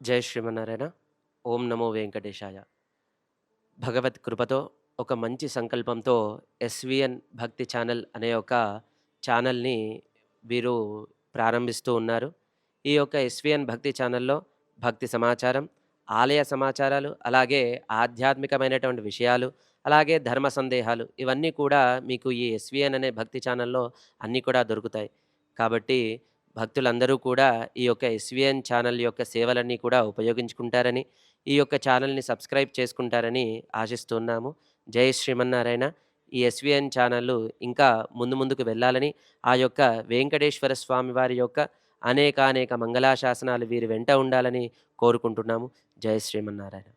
జై శ్రీమన్నారాయణ. ఓం నమో వెంకటేశాయ. భగవత్ కృపతో ఒక మంచి సంకల్పంతో ఎస్‌విఎన్ భక్తి ఛానల్ అనే ఒక ఛానల్‌ని వీరు ప్రారంభిస్తూ ఉన్నారు. ఈ యొక్క ఎస్‌విఎన్ భక్తి ఛానల్‌లో భక్తి సమాచారం, ఆలయ సమాచారాలు, అలాగే ఆధ్యాత్మికమైనటువంటి విషయాలు, అలాగే ధర్మ సందేహాలు ఇవన్నీ కూడా మీకు ఈ ఎస్‌విఎన్ అనే భక్తి ఛానల్‌లో అన్నీ కూడా దొరుకుతాయి. కాబట్టి భక్తులందరూ కూడా ఈ యొక్క ఎస్‌విఎన్ ఛానల్ యొక్క సేవలన్నీ కూడా ఉపయోగించుకుంటారని, ఈ యొక్క ఛానల్‌ని సబ్స్క్రైబ్ చేసుకుంటారని ఆశిస్తున్నాము. జై శ్రీమన్నారాయణ. ఈ ఎస్‌విఎన్ ఛానల్లు ఇంకా ముందుకు వెళ్ళాలని, ఆ యొక్క వెంకటేశ్వర స్వామి వారి యొక్క అనేకానేక మంగళాశాసనాలు వీరి వెంట ఉండాలని కోరుకుంటున్నాము. జై శ్రీమన్నారాయణ.